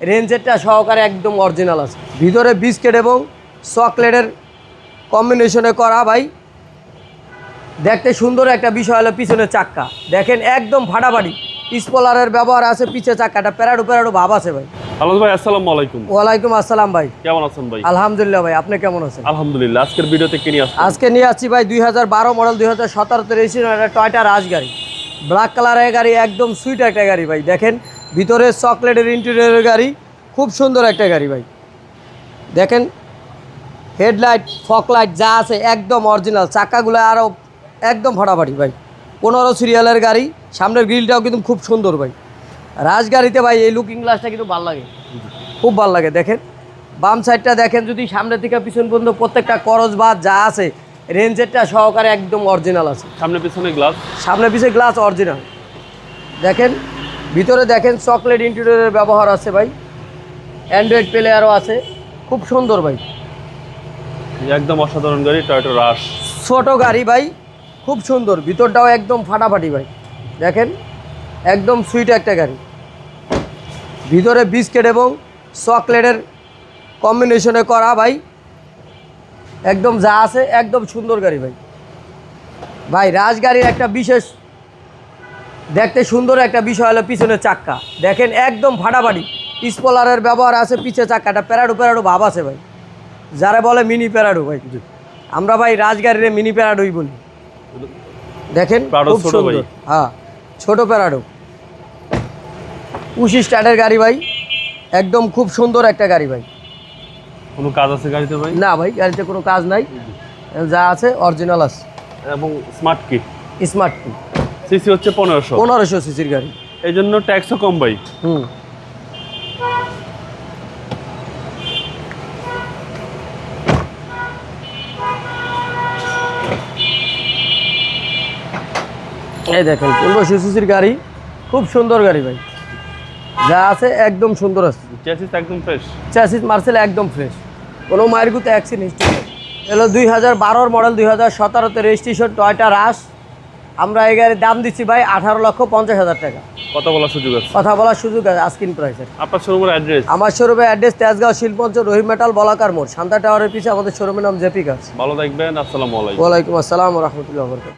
রেঞ্জেরটা সহকারে একদম অরিজিনাল আছে। ভিতরে বিস্কিট এবং চকলেটের কম্বিনেশনে করা ভাই। দেখতে সুন্দর একটা বিষয় হলো পিছনের চাক্কা দেখেন একদম ফাটাফাটি। স্পলারের ব্যবহার আছে, পিছে চাক্কাটা প্যারাডো প্যারাডো ভাব আছে ভাই। হ্যালো ভাই, আসসালামু আলাইকুম। ওয়ালাইকুম আসসালাম ভাই, কেমন আছেন ভাই? আলহামদুলিল্লাহ ভাই, আপনি কেমন আছেন? আলহামদুলিল্লাহ। আজকের ভিডিওতে কি নিয়ে আসছেন? আজকে নিয়ে আসছি ভাই 2012 মডেল 2017 রেজিস্ট্রেশন একটা টয়োটা রাজ গাড়ি, ব্ল্যাক কালারের গাড়ি, একদম সুইট একটা গাড়ি ভাই। দেখেন ভিতরে চকলেটের ইন্টেরিয়রের গাড়ি, খুব সুন্দর একটা গাড়ি ভাই। দেখেন হেডলাইট ফকলাইট যা আছে একদম অরিজিনাল, চাকাগুলো আরও একদম ফাটাফাটি ভাই। 15 সিরিয়ালের গাড়ি, সামনের গ্রিলটাও কিন্তু খুব সুন্দর ভাই। রাজগাড়িতে ভাই এই লুকিং গ্লাসটা কিন্তু ভালো লাগে, খুব ভালো লাগে। দেখেন বাম সাইডটা দেখেন, যদি সামনে থেকে পিছন পর্যন্ত প্রত্যেকটা করজ বা যা আছে রেঞ্জেরটা সহকারে একদম অরিজিনাল আছে। সামনে পিছনে গ্লাস, সামনে পিছনে গ্লাস অরিজিনাল। দেখেন ভিতরে দেখেন চকলেট ইন্টেরিয়রের ব্যবহার আছে ভাই, অ্যান্ড্রয়েড প্লেয়ারও আছে, খুব সুন্দর ভাই। একদম অসাধারণ গাড়ি, টয়োটা রাশ। ছোট গাড়ি ভাই, খুব সুন্দর, ভিতরটাও একদম ফাটাফাটি ভাই। দেখেন একদম সুইট একটা গাড়ি। ভিতরে বিস্কিট এবং চকলেটের কম্বিনেশনে করা ভাই, একদম যা আছে একদম সুন্দর গাড়ি ভাই। ভাই রাজগাড়ির একটা বিশেষ দেখতে সুন্দর একটা বিষয় হলো পিছনের চাক্কা দেখেন একদম ফাটাফাটি। স্পলারের ব্যবহার আছে, পিছে চাক্কাটা প্যারাডো প্যারাডো ভাব আছে ভাই, যারা বলে মিনি প্যারাডো ভাই। আমরা ভাই রাজগাড়ির মিনি প্যারাডোই বলি। দেখেন খুব সুন্দর, হ্যাঁ ছোট প্যারাডো, উশি স্টার্টের গাড়ি ভাই, একদম খুব সুন্দর একটা গাড়ি ভাই। কোনো কাজ আছে গাড়িতে ভাই? না ভাই, গাড়িতে কোনো কাজ নাই, যা আছে অরিজিনাল আছে। এবং স্মার্ট কি? স্মার্ট কি, সিসি হচ্ছে 1500 সিসির গাড়ি, এই জন্য ট্যাক্সও কম ভাই। এই দেখেন 1500 সিসির গাড়ি, খুব সুন্দর গাড়ি ভাই, যা আছে একদম সুন্দর আছে। চ্যাসিস একদম ফ্রেশ, চ্যাসিস মার্সেল একদম ফ্রেশ, কোনো মায়েরগুতে অ্যাক্সিডেন্ট হিস্ট্রি। এলো 2012 মডেল 2017 রেজিস্ট্রেশন টয়োটা রাশ। আমরা এই গাড়ির দাম দিচ্ছি ভাই 18,50,000 টাকা। কথা বলার সুযোগ আছে? কথা বলার সুযোগ আছে আস্কিন প্রাইসের। আপনার শোরুমের অ্যাড্রেস? আমার শোরুমের অ্যাড্রেস তেজগাঁও শিল্পঞ্চল রহিম মেটাল বলাকার মোড়, শান্তা টাওয়ারের পিছে আমাদের শোরুমের নাম জেপি কার্স। ভালো থাকবেন, আসসালামু আলাইকুম। ওয়ালাইকুম আসসালাম ওয়া রাহমাতুল্লাহি ওয়া বারাকাতুহু।